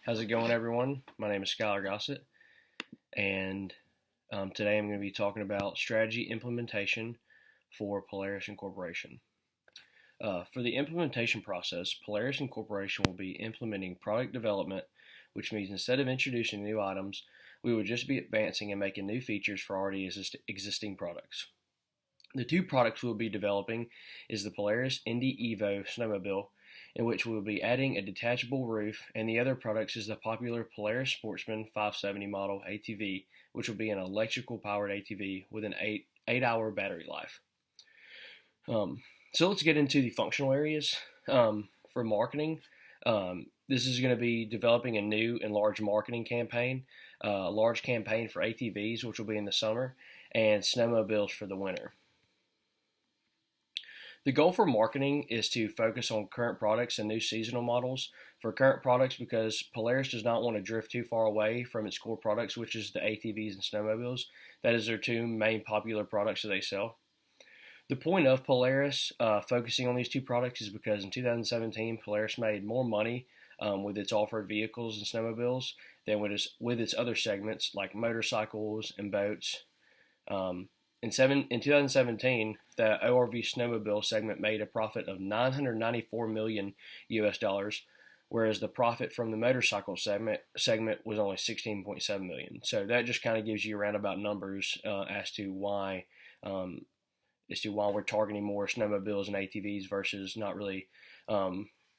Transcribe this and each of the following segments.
How's it going, everyone? My name is Skylar Gossett, and today I'm going to be talking about strategy implementation for Polaris Incorporation. For the implementation process, Polaris Incorporation will be implementing product development, which means instead of introducing new items, we would just be advancing and making new features for already existing products. The two products we'll be developing is the Polaris Indy Evo snowmobile, in which we will be adding a detachable roof, and the other products is the popular Polaris Sportsman 570 model ATV, which will be an electrical powered ATV with an 8-hour battery life. So let's get into the functional areas for marketing. This is going to be developing a new and large marketing campaign, a large campaign for ATVs, which will be in the summer, and snowmobiles for the winter. The goal for marketing is to focus on current products and new seasonal models for current products because Polaris does not want to drift too far away from its core products, which is the ATVs and snowmobiles. That is their two main popular products that they sell. The point of Polaris focusing on these two products is because in 2017, Polaris made more money with its off-road vehicles and snowmobiles than with its other segments like motorcycles and boats. In 2017, the ORV snowmobile segment made a profit of $994 million US dollars, whereas the profit from the motorcycle segment was only $16.7 million. So that just kind of gives you roundabout numbers as to why we're targeting more snowmobiles and ATVs versus not really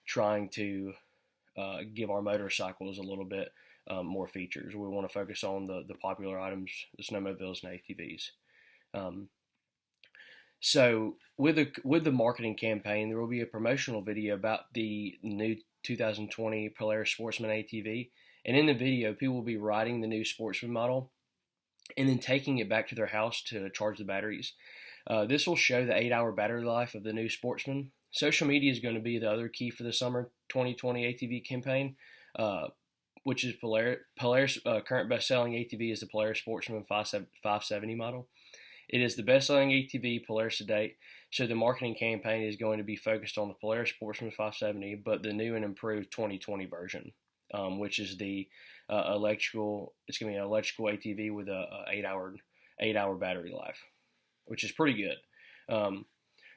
trying to give our motorcycles a little bit more features. We want to focus on the popular items, the snowmobiles and ATVs. So with the marketing campaign, there will be a promotional video about the new 2020 Polaris Sportsman ATV, and in the video, people will be riding the new Sportsman model and then taking it back to their house to charge the batteries. This will show the 8-hour battery life of the new Sportsman. Social media is going to be the other key for the summer 2020 ATV campaign, which is Polaris' current best-selling ATV is the Polaris Sportsman 570 model. It is the best-selling ATV Polaris to date, so the marketing campaign is going to be focused on the Polaris Sportsman 570, but the new and improved 2020 version, which is the electrical. It's going to be an electrical ATV with a 8-hour battery life, which is pretty good.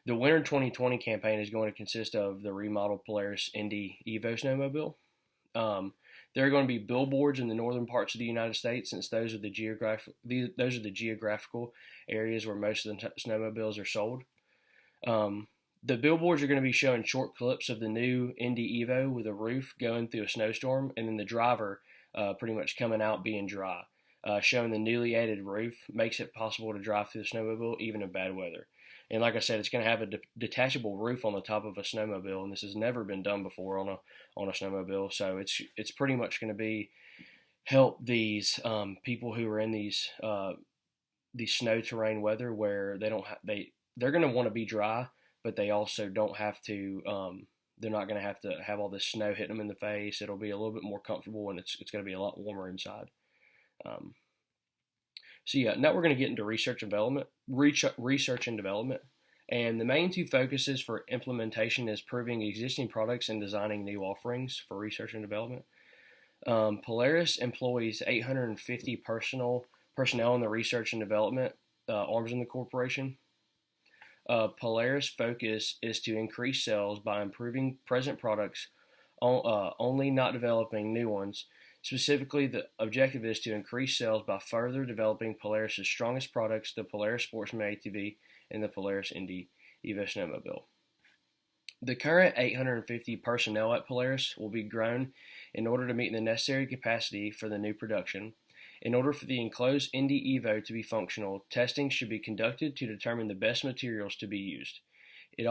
The winter 2020 campaign is going to consist of the remodeled Polaris Indy Evo snowmobile. There are going to be billboards in the northern parts of the United States, since those are the geographical areas where most of the snowmobiles are sold. The billboards are going to be showing short clips of the new Indy Evo with a roof going through a snowstorm, and then the driver pretty much coming out being dry. Showing the newly added roof makes it possible to drive through the snowmobile even in bad weather. And like I said, it's going to have a detachable roof on the top of a snowmobile, and this has never been done before on a snowmobile. So it's pretty much going to be help these people who are in these snow terrain weather where they're going to want to be dry, but they also don't have to. They're not going to have all this snow hitting them in the face. It'll be a little bit more comfortable, and it's going to be a lot warmer inside. Now we're going to get into research and development. And the main two focuses for implementation is proving existing products and designing new offerings for research and development. Polaris employs 850 personnel in the research and development arms in the corporation. Polaris' focus is to increase sales by improving present products, only not developing new ones. Specifically, the objective is to increase sales by further developing Polaris' strongest products, the Polaris Sportsman ATV and the Polaris Indy Evo snowmobile. The current 850 personnel at Polaris will be grown in order to meet the necessary capacity for the new production. In order for the enclosed Indy Evo to be functional, testing should be conducted to determine the best materials to be used. It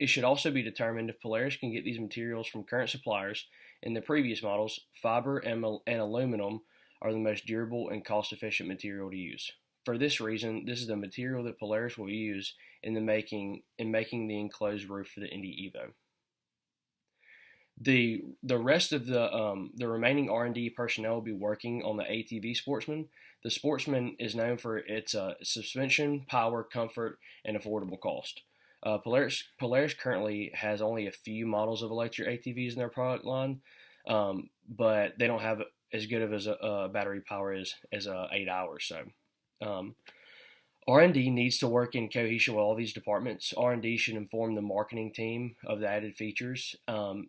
should also be determined if Polaris can get these materials from current suppliers. In the previous models, fiber and aluminum are the most durable and cost-efficient material to use. For this reason, this is the material that Polaris will use in making the enclosed roof for the Indy Evo. The rest of the remaining R&D personnel will be working on the ATV Sportsman. The Sportsman is known for its suspension, power, comfort, and affordable cost. Polaris currently has only a few models of electric ATVs in their product line, but they don't have as good of a battery power as 8 hours. So R&D needs to work in cohesion with all these departments. R&D should inform the marketing team of the added features.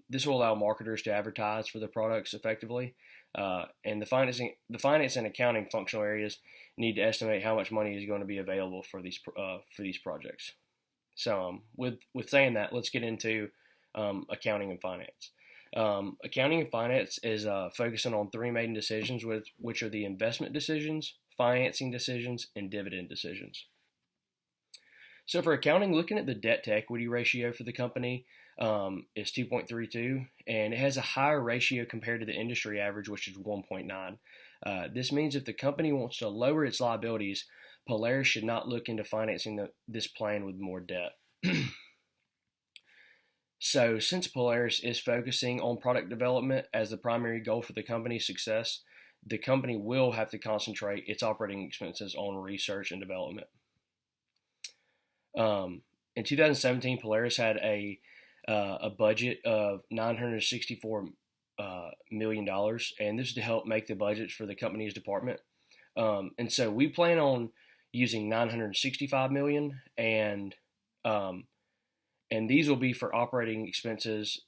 This will allow marketers to advertise for the products effectively. And the finance and accounting functional areas need to estimate how much money is going to be available for these projects. So with saying that, let's get into accounting and finance. Accounting and finance is focusing on three main decisions, which are the investment decisions, financing decisions, and dividend decisions. So for accounting, looking at the debt to equity ratio for the company is 2.32, and it has a higher ratio compared to the industry average, which is 1.9. This means if the company wants to lower its liabilities, Polaris should not look into financing this plan with more debt. So since Polaris is focusing on product development as the primary goal for the company's success, the company will have to concentrate its operating expenses on research and development. In 2017, Polaris had a budget of $964 million, and this is to help make the budgets for the company's department. And so we plan on using $965 million, and these will be for operating expenses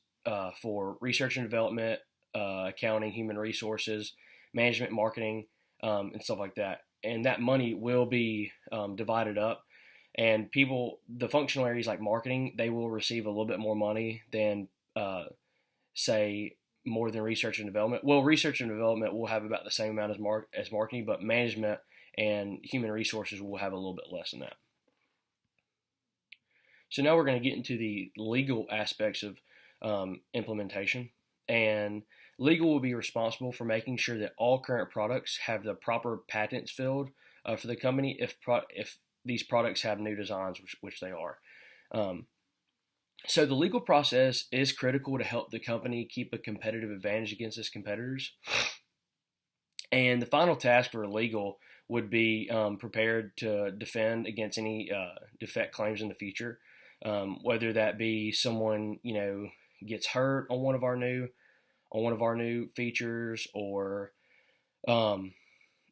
for research and development, accounting, human resources, management, marketing, and stuff like that. And that money will be divided up. And the functional areas like marketing, they will receive a little bit more money than, say, more than research and development. Well, research and development will have about the same amount as marketing, but management and human resources will have a little bit less than that. So now we're going to get into the legal aspects of implementation. And legal will be responsible for making sure that all current products have the proper patents filled for the company if these products have new designs, which they are. So the legal process is critical to help the company keep a competitive advantage against its competitors. And the final task for legal would be prepared to defend against any defect claims in the future, whether that be someone gets hurt on one of our new features, or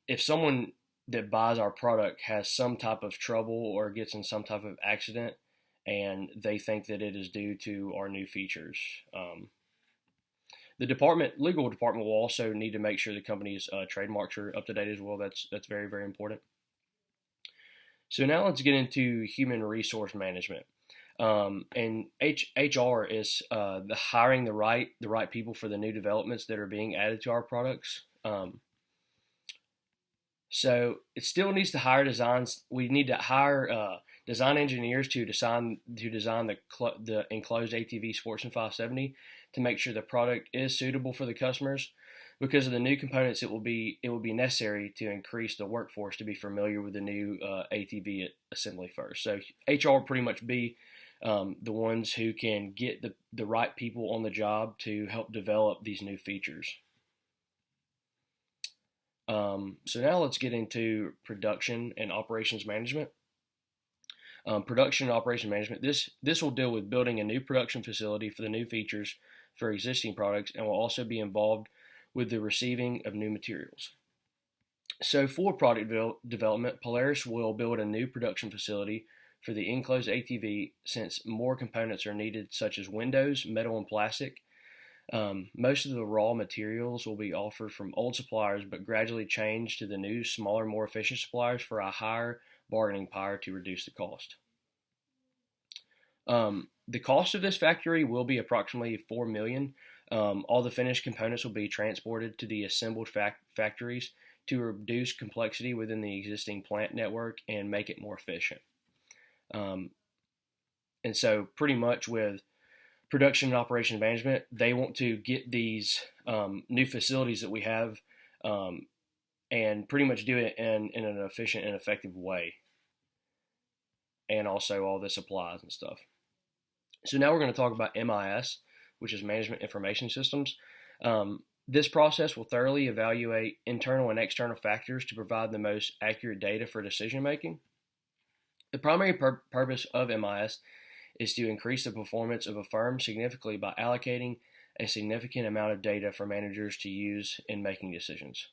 if someone that buys our product has some type of trouble or gets in some type of accident and they think that it is due to our new features. The legal department will also need to make sure the company's trademarks are up to date as well. That's very, very important. So now let's get into human resource management. And HR is the hiring the right people for the new developments that are being added to our products. So it still needs to hire designs. We need to hire design engineers to design the enclosed ATV Sportsman 570 to make sure the product is suitable for the customers. Because of the new components, it will be necessary to increase the workforce to be familiar with the new ATV assembly first. So HR will pretty much be the ones who can get the right people on the job to help develop these new features. So now let's get into production and operations management. Production and operation management. This will deal with building a new production facility for the new features for existing products, and will also be involved with the receiving of new materials. So for product development, Polaris will build a new production facility for the enclosed ATV since more components are needed, such as windows, metal, and plastic. Most of the raw materials will be offered from old suppliers, but gradually changed to the new, smaller, more efficient suppliers for a higher bargaining power to reduce the cost. The cost of this factory will be approximately $4 million. All the finished components will be transported to the assembled factories to reduce complexity within the existing plant network and make it more efficient. And so pretty much with production and operation management, they want to get these new facilities that we have and pretty much do it in an efficient and effective way. And also all the supplies and stuff. So now we're going to talk about MIS, which is Management Information Systems. This process will thoroughly evaluate internal and external factors to provide the most accurate data for decision making. The primary purpose of MIS is to increase the performance of a firm significantly by allocating a significant amount of data for managers to use in making decisions.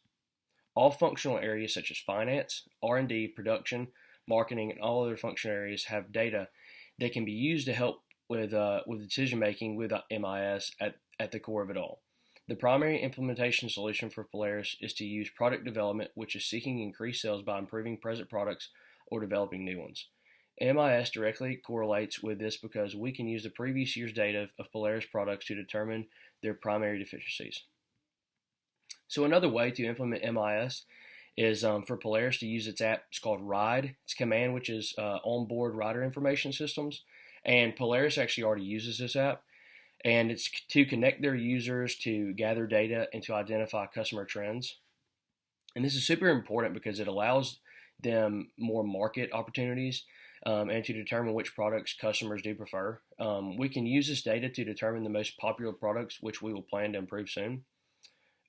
All functional areas such as finance, R&D, production, marketing, and all other functional areas have data that can be used to help with decision making with MIS at the core of it all. The primary implementation solution for Polaris is to use product development, which is seeking increased sales by improving present products or developing new ones. MIS directly correlates with this because we can use the previous year's data of Polaris products to determine their primary deficiencies. So another way to implement MIS is for Polaris to use its app. It's called RIDE. It's Command, which is onboard rider information systems. And Polaris actually already uses this app. And it's to connect their users to gather data and to identify customer trends. And this is super important because it allows them more market opportunities and to determine which products customers do prefer. We can use this data to determine the most popular products, which we will plan to improve soon.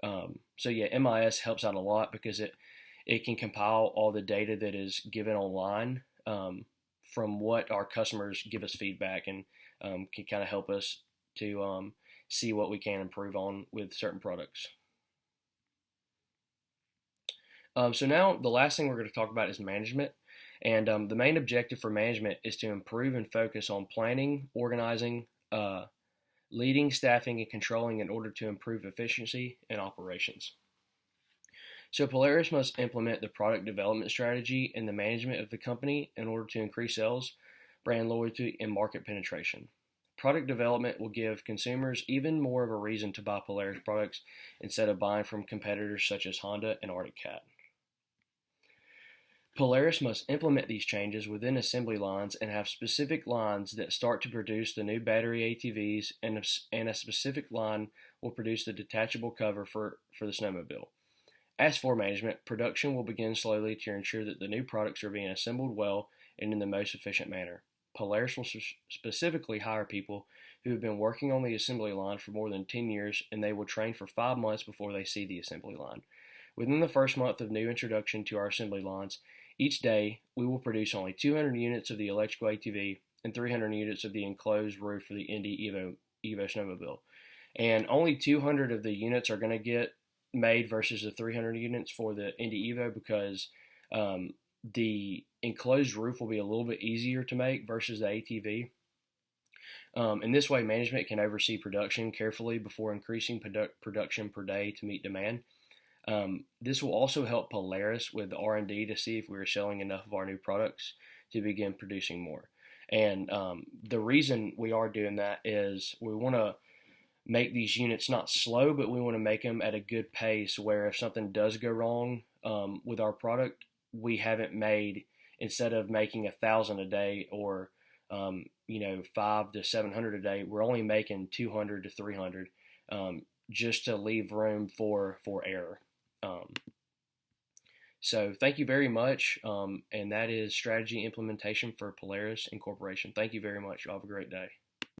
So yeah, MIS helps out a lot because it can compile all the data that is given online from what our customers give us feedback and can kind of help us to see what we can improve on with certain products. So now the last thing we're going to talk about is management. And the main objective for management is to improve and focus on planning, organizing, leading, staffing, and controlling in order to improve efficiency and operations. So Polaris must implement the product development strategy and the management of the company in order to increase sales, brand loyalty, and market penetration. Product development will give consumers even more of a reason to buy Polaris products instead of buying from competitors such as Honda and Arctic Cat. Polaris must implement these changes within assembly lines and have specific lines that start to produce the new battery ATVs, and a specific line will produce the detachable cover for the snowmobile. As for management, production will begin slowly to ensure that the new products are being assembled well and in the most efficient manner. Polaris will specifically hire people who have been working on the assembly line for more than 10 years, and they will train for 5 months before they see the assembly line. Within the first month of new introduction to our assembly lines, each day we will produce only 200 units of the electrical ATV and 300 units of the enclosed roof for the Indy Evo snowmobile. And only 200 of the units are going to get made versus the 300 units for the Indy Evo because the enclosed roof will be a little bit easier to make versus the ATV. In this way, management can oversee production carefully before increasing production per day to meet demand. This will also help Polaris with R&D to see if we are selling enough of our new products to begin producing more. And the reason we are doing that is we want to make these units not slow, but we want to make them at a good pace where if something does go wrong with our product, we haven't made, instead of making 1,000 a day or 500 to 700 a day, we're only making 200 to 300 just to leave room for error. So thank you very much, and that is strategy implementation for Polaris Incorporation. Thank you very much. You all have a great day.